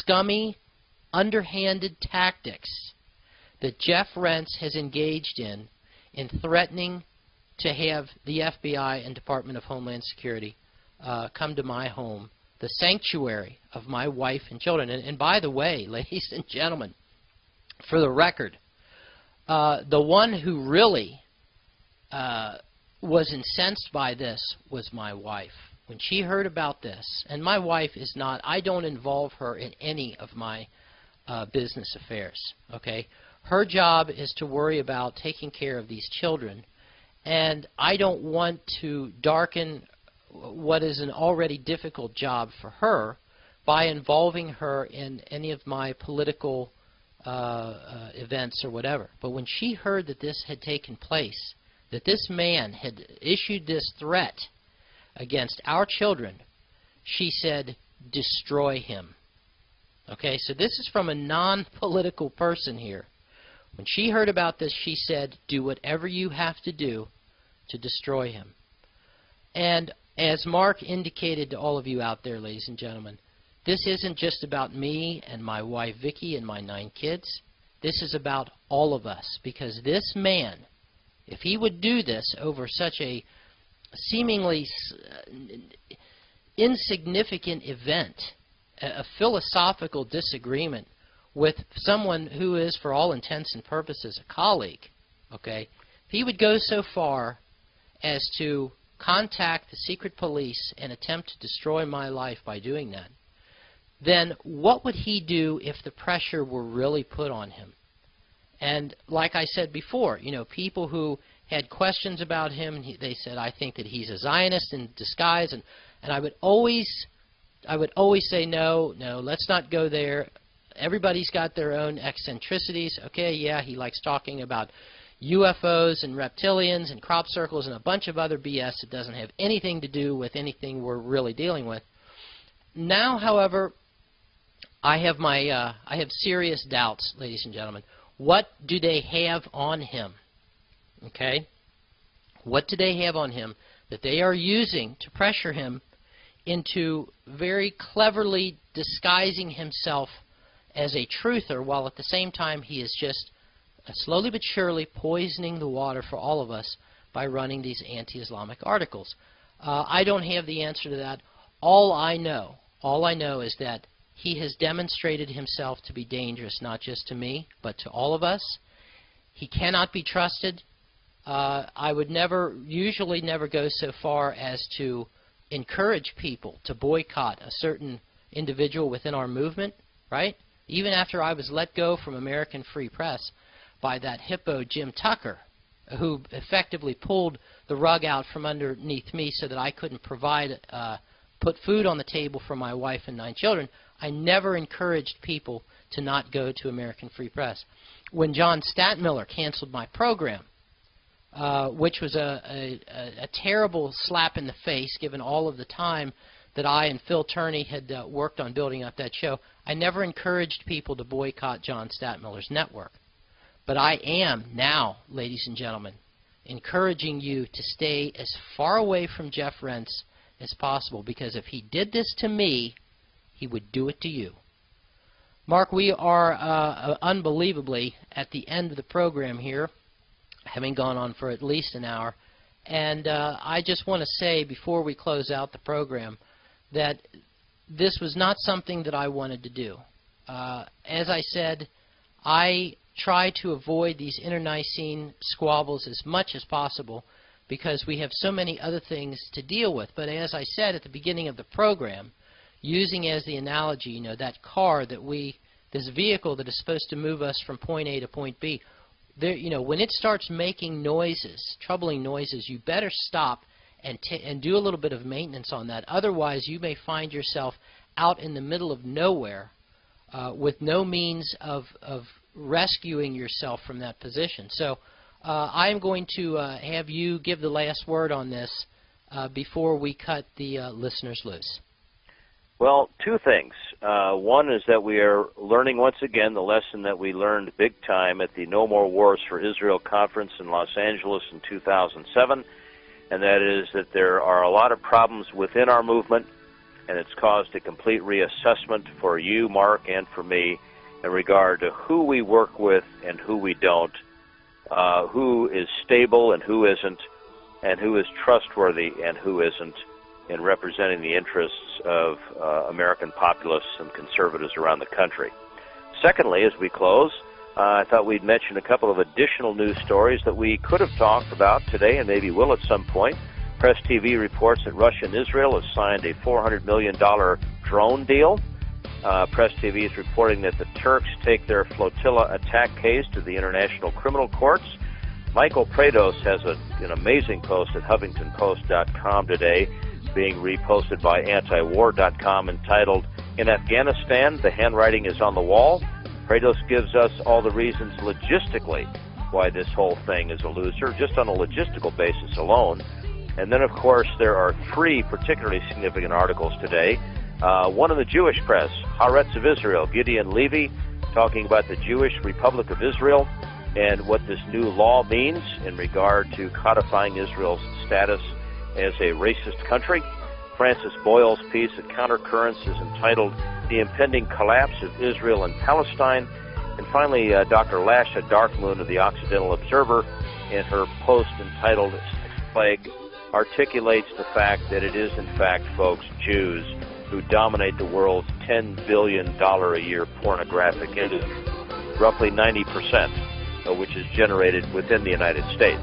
scummy, underhanded tactics that Jeff Rense has engaged in threatening to have the FBI and Department of Homeland Security come to my home, the sanctuary of my wife and children. And by the way, ladies and gentlemen, for the record, the one who really was incensed by this was my wife. When she heard about this, and my wife is not, I don't involve her in any of my business affairs, okay? Her job is to worry about taking care of these children, and I don't want to darken what is an already difficult job for her by involving her in any of my political events or whatever. But when she heard that this had taken place, that this man had issued this threat against our children, she said, destroy him. Okay, so this is from a non-political person here. When she heard about this, she said, do whatever you have to do to destroy him. And as Mark indicated to all of you out there, ladies and gentlemen, this isn't just about me and my wife Vicki and my 9 kids. This is about all of us, because this man, if he would do this over such a seemingly insignificant event, a philosophical disagreement with someone who is, for all intents and purposes, a colleague, okay, if he would go so far as to contact the secret police and attempt to destroy my life by doing that, then what would he do if the pressure were really put on him? And like I said before, you know, people who had questions about him, they said, I think that he's a Zionist in disguise, and I would always say, no, let's not go there. Everybody's got their own eccentricities. Okay, yeah, he likes talking about UFOs and reptilians and crop circles and a bunch of other BS that doesn't have anything to do with anything we're really dealing with. Now, however, I have serious doubts, ladies and gentlemen. What do they have on him? Okay? What do they have on him that they are using to pressure him into very cleverly disguising himself as a truther, while at the same time he is just slowly but surely poisoning the water for all of us by running these anti-Islamic articles? I don't have the answer to that. All I know is that he has demonstrated himself to be dangerous, not just to me, but to all of us. He cannot be trusted. I would usually never go so far as to encourage people to boycott a certain individual within our movement, right? Even after I was let go from American Free Press by that hippo Jim Tucker, who effectively pulled the rug out from underneath me so that I couldn't put food on the table for my wife and 9 children, I never encouraged people to not go to American Free Press. When John Statmiller canceled my program, which was a terrible slap in the face given all of the time that I and Phil Turney had worked on building up that show, I never encouraged people to boycott John Statmiller's network. But I am now, ladies and gentlemen, encouraging you to stay as far away from Jeff Rense as possible, because if he did this to me, he would do it to you. Mark, we are unbelievably at the end of the program here, having gone on for at least an hour. And I just want to say before we close out the program that this was not something that I wanted to do. As I said, I try to avoid these internecine squabbles as much as possible because we have so many other things to deal with. But as I said at the beginning of the program, using as the analogy, you know, that car that this vehicle that is supposed to move us from point A to point B, there, you know, when it starts making noises, troubling noises, you better stop and do a little bit of maintenance on that. Otherwise, you may find yourself out in the middle of nowhere with no means of rescuing yourself from that position. So I'm going to have you give the last word on this before we cut the listeners loose. Well, 2 things. One is that we are learning once again the lesson that we learned big time at the No More Wars for Israel conference in Los Angeles in 2007, and that is that there are a lot of problems within our movement. and it's caused a complete reassessment for you, Mark, and for me in regard to who we work with and who we don't, who is stable and who isn't, and who is trustworthy and who isn't, in representing the interests of American populists and conservatives around the country. Secondly, as we close, I thought we'd mention a couple of additional news stories that we could have talked about today and maybe will at some point. Press TV reports that Russia and Israel have signed a $400 million drone deal. Press TV is reporting that the Turks take their flotilla attack case to the International Criminal Courts. Michael Prados has an amazing post at HuffingtonPost.com today, being reposted by antiwar.com, entitled, "In Afghanistan, the handwriting is on the wall." Prados gives us all the reasons logistically why this whole thing is a loser, just on a logistical basis alone. And then, of course, there are three particularly significant articles today. One in the Jewish press, Haaretz of Israel, Gideon Levy, talking about the Jewish Republic of Israel and what this new law means in regard to codifying Israel's status as a racist country. Francis Boyle's piece at Countercurrents is entitled "The Impending Collapse of Israel and Palestine." And finally, Dr. Lasha Darkmoon of the Occidental Observer, in her post entitled "Sex Plague," articulates the fact that it is, in fact, folks, Jews who dominate the world's $10 billion a year pornographic industry, roughly 90% of which is generated within the United States.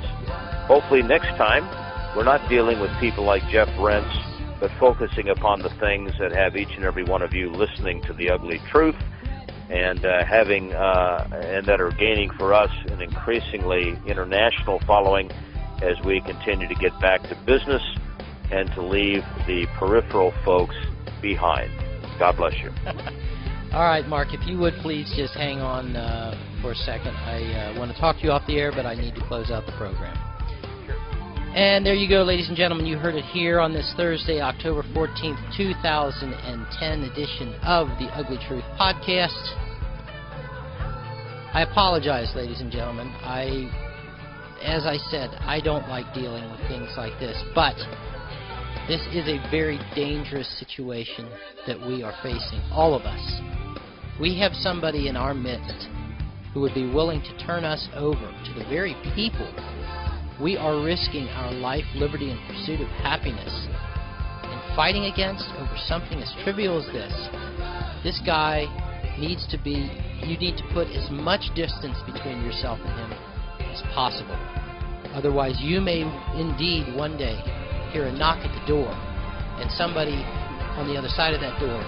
Hopefully next time we're not dealing with people like Jeff Rense, but focusing upon the things that have each and every one of you listening to the ugly truth, and and that are gaining for us an increasingly international following as we continue to get back to business and to leave the peripheral folks behind. God bless you. All right, Mark, if you would please just hang on for a second. I want to talk to you off the air, but I need to close out the program. And there you go, ladies and gentlemen. You heard it here on this Thursday, October 14th, 2010 edition of the Ugly Truth Podcast. I apologize, ladies and gentlemen. As I said, I don't like dealing with things like this, but this is a very dangerous situation that we are facing, all of us. We have somebody in our midst who would be willing to turn us over to the very people we are risking our life, liberty, and pursuit of happiness and fighting against over something as trivial as this. This guy needs to be, you need to put as much distance between yourself and him as possible. Otherwise, you may indeed one day hear a knock at the door, and somebody on the other side of that door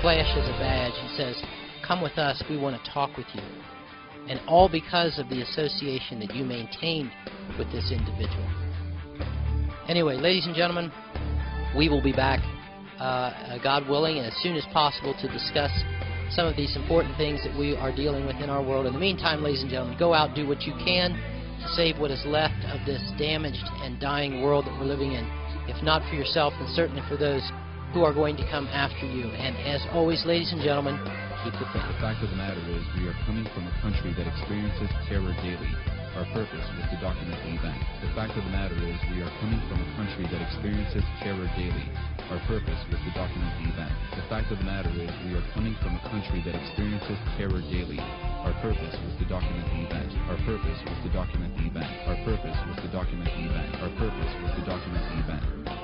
flashes a badge and says, "Come with us, we want to talk with you." And all because of the association that you maintained with this individual. Anyway, ladies and gentlemen, we will be back, God willing, and as soon as possible to discuss some of these important things that we are dealing with in our world. In the meantime, ladies and gentlemen, go out, do what you can to save what is left of this damaged and dying world that we're living in. If not for yourself, then certainly for those who are going to come after you. And as always, ladies and gentlemen, keep the faith. The fact of the matter is, we are coming from a country that experiences terror daily. Our purpose was to document the event. The fact of the matter is, we are coming from a country that experiences terror daily. Our purpose was to document the event. The fact of the matter is, we are coming from a country that experiences terror daily. Our purpose was to document the event. Our purpose was to document the event. Our purpose was to document the event. Our purpose was to document the event.